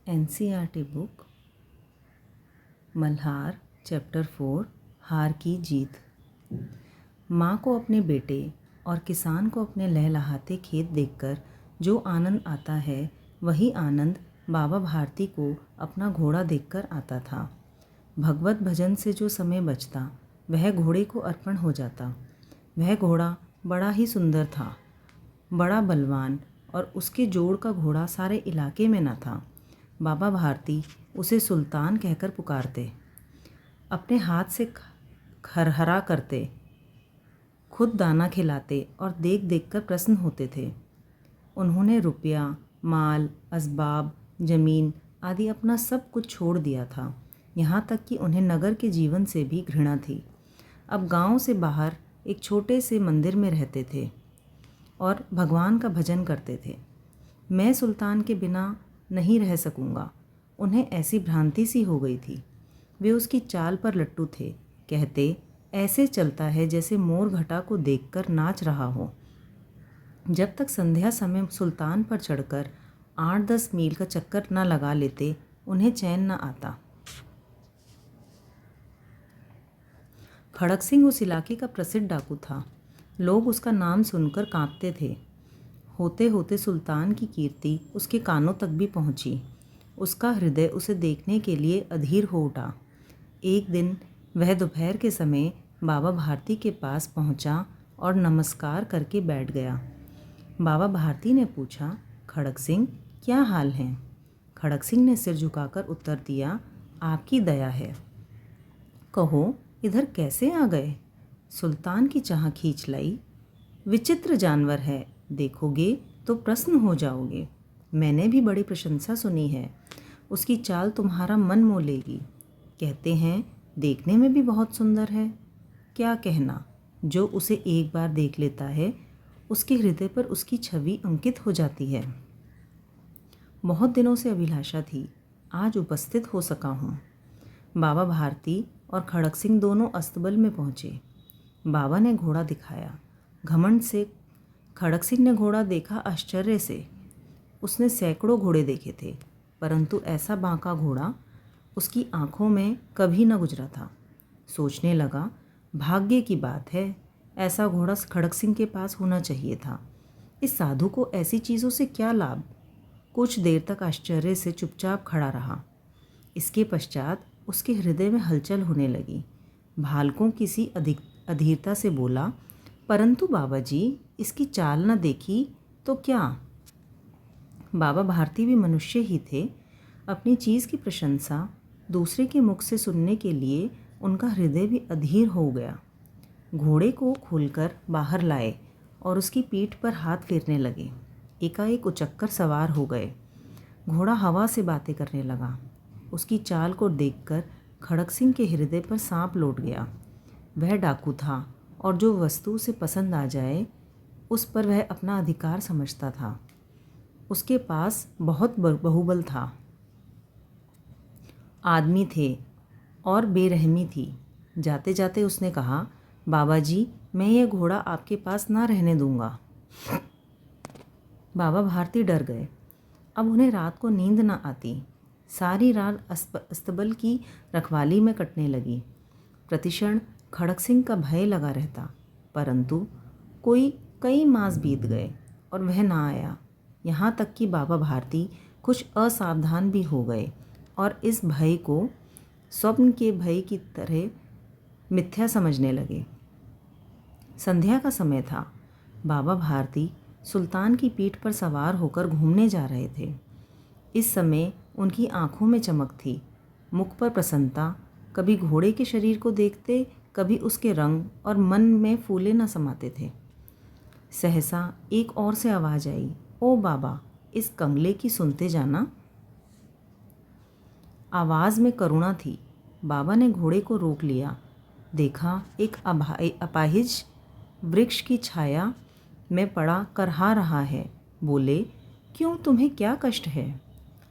NCERT book Malhar chapter 4 हार की जीत। माँ को अपने बेटे और किसान को अपने लहलहाते खेत देखकर जो आनंद आता है वही आनंद बाबा भारती को अपना घोड़ा देखकर आता था। भगवत भजन से जो समय बचता वह घोड़े को अर्पण हो जाता। वह घोड़ा बड़ा ही सुंदर था, बड़ा बलवान, और उसके जोड़ का घोड़ा सारे इलाके में न था। बाबा भारती उसे सुल्तान कहकर पुकारते, अपने हाथ से खरहरा करते, खुद दाना खिलाते और देख देख कर प्रसन्न होते थे। उन्होंने रुपया, माल, असबाब, ज़मीन आदि अपना सब कुछ छोड़ दिया था। यहाँ तक कि उन्हें नगर के जीवन से भी घृणा थी। अब गांव से बाहर एक छोटे से मंदिर में रहते थे और भगवान का भजन करते थे। मैं सुल्तान के बिना नहीं रह सकूँगा। उन्हें ऐसी भ्रांति सी हो गई थी। वे उसकी चाल पर लट्टू थे। कहते, ऐसे चलता है जैसे मोर घटा को देखकर नाच रहा हो। जब तक संध्या समय सुल्तान पर चढ़कर 8-10 मील का चक्कर न लगा लेते उन्हें चैन न आता। खड़क सिंह उस इलाके का प्रसिद्ध डाकू था। लोग उसका नाम सुनकर कांपते थे। होते होते सुल्तान की कीर्ति उसके कानों तक भी पहुंची। उसका हृदय उसे देखने के लिए अधीर हो उठा। एक दिन वह दोपहर के समय बाबा भारती के पास पहुंचा और नमस्कार करके बैठ गया। बाबा भारती ने पूछा, खड़क सिंह, क्या हाल है? खड़क सिंह ने सिर झुकाकर उत्तर दिया, आपकी दया है। कहो, इधर कैसे आ गए? सुल्तान की चाह खींच लाई। विचित्र जानवर है, देखोगे तो प्रसन्न हो जाओगे। मैंने भी बड़ी प्रशंसा सुनी है। उसकी चाल तुम्हारा मन मोह लेगी। कहते हैं देखने में भी बहुत सुंदर है। क्या कहना, जो उसे एक बार देख लेता है उसके हृदय पर उसकी छवि अंकित हो जाती है। बहुत दिनों से अभिलाषा थी, आज उपस्थित हो सका हूँ। बाबा भारती और खड़क सिंह दोनों अस्तबल में पहुँचे। बाबा ने घोड़ा दिखाया। घमंड से खड़क सिंह ने घोड़ा देखा आश्चर्य से। उसने सैकड़ों घोड़े देखे थे, परंतु ऐसा बांका घोड़ा उसकी आंखों में कभी न गुजरा था। सोचने लगा, भाग्य की बात है, ऐसा घोड़ा खड़क सिंह के पास होना चाहिए था। इस साधु को ऐसी चीज़ों से क्या लाभ? कुछ देर तक आश्चर्य से चुपचाप खड़ा रहा। इसके पश्चात उसके हृदय में हलचल होने लगी। भालकों किसी अधीरता से बोला, परंतु बाबा जी, इसकी चाल न देखी तो क्या? बाबा भारती भी मनुष्य ही थे। अपनी चीज़ की प्रशंसा दूसरे के मुख से सुनने के लिए उनका हृदय भी अधीर हो गया। घोड़े को खोलकर बाहर लाए और उसकी पीठ पर हाथ फेरने लगे। एकाएक उचक्कर सवार हो गए। घोड़ा हवा से बातें करने लगा। उसकी चाल को देखकर खड़क सिंह के हृदय पर सांप लौट गया। वह डाकू था और जो वस्तु उसे पसंद आ जाए उस पर वह अपना अधिकार समझता था। उसके पास बहुत बहुबल था, आदमी थे और बेरहमी थी। जाते जाते उसने कहा, बाबा जी, मैं यह घोड़ा आपके पास ना रहने दूंगा। बाबा भारती डर गए। अब उन्हें रात को नींद न आती। सारी रात अस्तबल की रखवाली में कटने लगी। प्रतिक्षण खड़क सिंह का भय लगा रहता, परंतु कई मास बीत गए और वह ना आया। यहाँ तक कि बाबा भारती कुछ असावधान भी हो गए और इस भय को स्वप्न के भय की तरह मिथ्या समझने लगे। संध्या का समय था। बाबा भारती सुल्तान की पीठ पर सवार होकर घूमने जा रहे थे। इस समय उनकी आंखों में चमक थी, मुख पर प्रसन्नता। कभी घोड़े के शरीर को देखते, कभी उसके रंग, और मन में फूले न समाते थे। सहसा एक और से आवाज़ आई, ओ बाबा, इस कंगले की सुनते जाना। आवाज़ में करुणा थी। बाबा ने घोड़े को रोक लिया। देखा एक अपाहिज वृक्ष की छाया में पड़ा करहा रहा है। बोले, क्यों, तुम्हें क्या कष्ट है?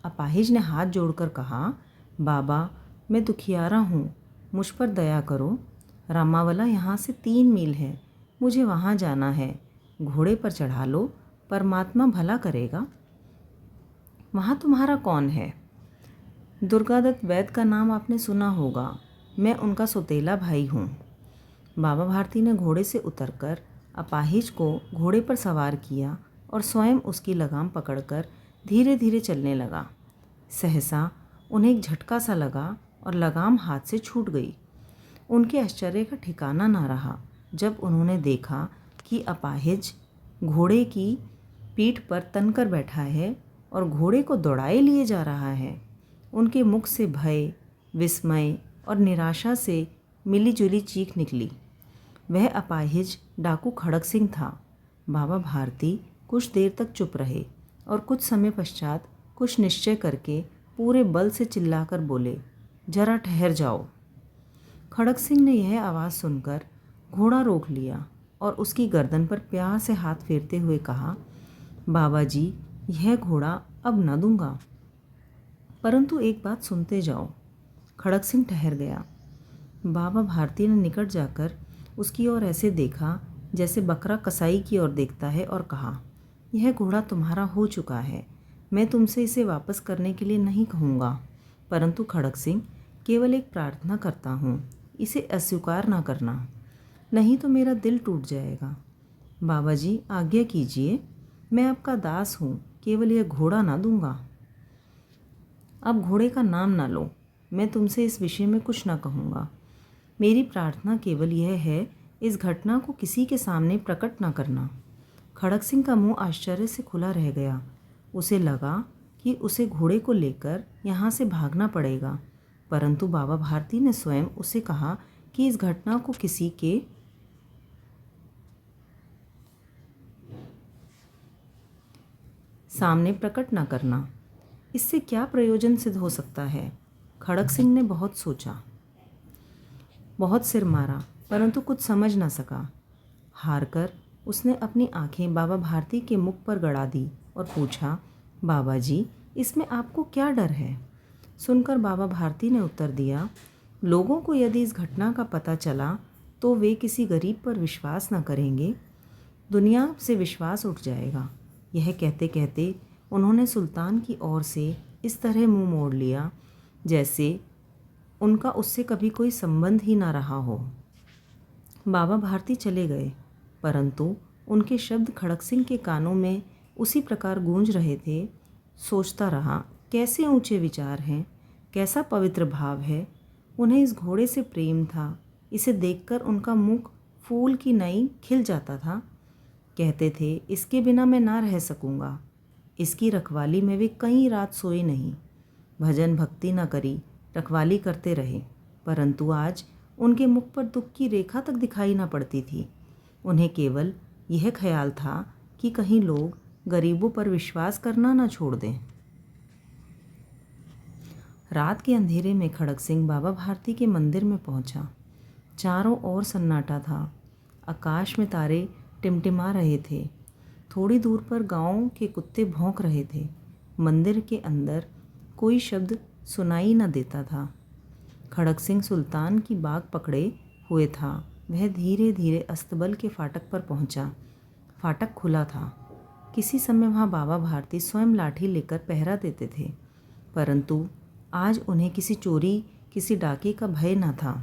अपाहिज ने हाथ जोड़कर कहा, बाबा, मैं दुखियारा हूँ, मुझ पर दया करो। रामावला यहाँ से 3 मील है, मुझे वहाँ जाना है। घोड़े पर चढ़ा लो, परमात्मा भला करेगा। वहाँ तुम्हारा कौन है? दुर्गादत्त वैद्य का नाम आपने सुना होगा, मैं उनका सौतेला भाई हूँ। बाबा भारती ने घोड़े से उतरकर अपाहिज को घोड़े पर सवार किया और स्वयं उसकी लगाम पकड़कर धीरे धीरे चलने लगा। सहसा उन्हें एक झटका सा लगा और लगाम हाथ से छूट गई। उनके आश्चर्य का ठिकाना ना रहा जब उन्होंने देखा कि अपाहिज घोड़े की पीठ पर तनकर बैठा है और घोड़े को दौड़ाए लिए जा रहा है। उनके मुख से भय, विस्मय और निराशा से मिलीजुली चीख निकली। वह अपाहिज डाकू खड़क सिंह था। बाबा भारती कुछ देर तक चुप रहे और कुछ समय पश्चात कुछ निश्चय करके पूरे बल से चिल्लाकर बोले, जरा ठहर जाओ। खड़क सिंह ने यह आवाज़ सुनकर घोड़ा रोक लिया और उसकी गर्दन पर प्यार से हाथ फेरते हुए कहा, बाबा जी, यह घोड़ा अब न दूंगा, परंतु एक बात सुनते जाओ। खड़क सिंह ठहर गया। बाबा भारती ने निकट जाकर उसकी ओर ऐसे देखा जैसे बकरा कसाई की ओर देखता है और कहा, यह घोड़ा तुम्हारा हो चुका है, मैं तुमसे इसे वापस करने के लिए नहीं कहूँगा, परंतु खड़क सिंह, केवल एक प्रार्थना करता हूँ, इसे अस्वीकार ना करना, नहीं तो मेरा दिल टूट जाएगा। बाबा जी, आज्ञा कीजिए, मैं आपका दास हूँ, केवल यह घोड़ा ना दूंगा। अब घोड़े का नाम ना लो, मैं तुमसे इस विषय में कुछ ना कहूँगा। मेरी प्रार्थना केवल यह है, इस घटना को किसी के सामने प्रकट ना करना। खड़क सिंह का मुंह आश्चर्य से खुला रह गया। उसे लगा कि उसे घोड़े को लेकर यहाँ से भागना पड़ेगा, परंतु बाबा भारती ने स्वयं उसे कहा कि इस घटना को किसी के सामने प्रकट न करना। इससे क्या प्रयोजन सिद्ध हो सकता है? खड़क सिंह ने बहुत सोचा, बहुत सिर मारा, परंतु कुछ समझ न सका। हारकर उसने अपनी आंखें बाबा भारती के मुख पर गड़ा दी और पूछा, बाबा जी, इसमें आपको क्या डर है? सुनकर बाबा भारती ने उत्तर दिया, लोगों को यदि इस घटना का पता चला तो वे किसी गरीब पर विश्वास न करेंगे, दुनिया से विश्वास उठ जाएगा। यह कहते कहते उन्होंने सुल्तान की ओर से इस तरह मुंह मोड़ लिया जैसे उनका उससे कभी कोई संबंध ही ना रहा हो। बाबा भारती चले गए, परंतु उनके शब्द खड़क सिंह के कानों में उसी प्रकार गूंज रहे थे। सोचता रहा, कैसे ऊंचे विचार हैं, कैसा पवित्र भाव है। उन्हें इस घोड़े से प्रेम था। इसे देखकर उनका मुख फूल की नई खिल जाता था। कहते थे, इसके बिना मैं ना रह सकूँगा। इसकी रखवाली में वे कई रात सोए नहीं, भजन भक्ति न करी, रखवाली करते रहे, परंतु आज उनके मुख पर दुख की रेखा तक दिखाई न पड़ती थी। उन्हें केवल यह ख्याल था कि कहीं लोग गरीबों पर विश्वास करना न छोड़ दें। रात के अंधेरे में खड़क सिंह बाबा भारती के मंदिर में पहुंचा। चारों ओर सन्नाटा था। आकाश में तारे टिमटिमा रहे थे। थोड़ी दूर पर गांव के कुत्ते भौंक रहे थे। मंदिर के अंदर कोई शब्द सुनाई न देता था। खड़क सिंह सुल्तान की बाग पकड़े हुए था। वह धीरे धीरे अस्तबल के फाटक पर पहुंचा। फाटक खुला था। किसी समय वहाँ बाबा भारती स्वयं लाठी लेकर पहरा देते थे, परंतु आज उन्हें किसी चोरी, किसी डाके का भय न था।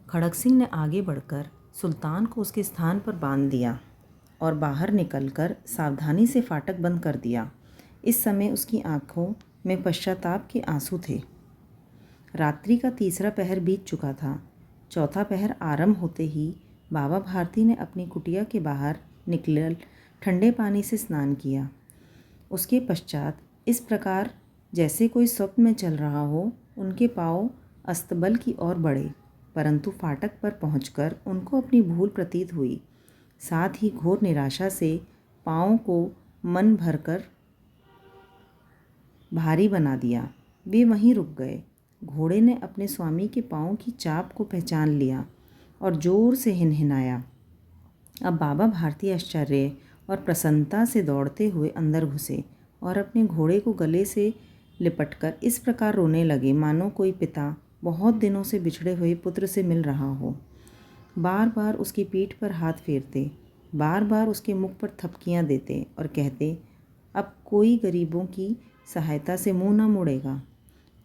खड़क सिंह ने आगे बढ़कर सुल्तान को उसके स्थान पर बांध दिया और बाहर निकलकर सावधानी से फाटक बंद कर दिया। इस समय उसकी आंखों में पश्चाताप के आंसू थे। रात्रि का तीसरा पहर बीत चुका था। चौथा पहर आरंभ होते ही बाबा भारती ने अपनी कुटिया के बाहर निकल ठंडे पानी से स्नान किया। उसके पश्चात इस प्रकार जैसे कोई स्वप्न में चल रहा हो, उनके पाँव अस्तबल की ओर बढ़े, परंतु फाटक पर पहुंचकर उनको अपनी भूल प्रतीत हुई। साथ ही घोर निराशा से पाँव को मन भरकर भारी बना दिया। वे वहीं रुक गए। घोड़े ने अपने स्वामी के पाँव की चाप को पहचान लिया और जोर से हिनहिनाया। अब बाबा भारती आश्चर्य और प्रसन्नता से दौड़ते हुए अंदर घुसे और अपने घोड़े को गले से लिपटकर इस प्रकार रोने लगे मानो कोई पिता बहुत दिनों से बिछड़े हुए पुत्र से मिल रहा हो। बार बार उसकी पीठ पर हाथ फेरते, बार बार उसके मुख पर थपकियां देते और कहते, अब कोई गरीबों की सहायता से मुंह न मोड़ेगा।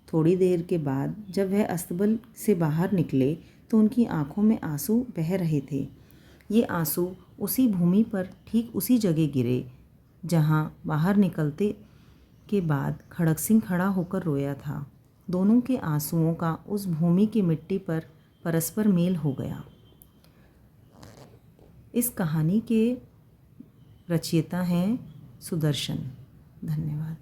थोड़ी देर के बाद जब वह अस्तबल से बाहर निकले तो उनकी आंखों में आंसू बह रहे थे। ये आंसू उसी भूमि पर ठीक उसी जगह गिरे जहां बाहर निकलते के बाद खड़क सिंह खड़ा होकर रोया था। दोनों के आंसुओं का उस भूमि की मिट्टी पर परस्पर मेल हो गया। इस कहानी के रचयिता हैं सुदर्शन। धन्यवाद।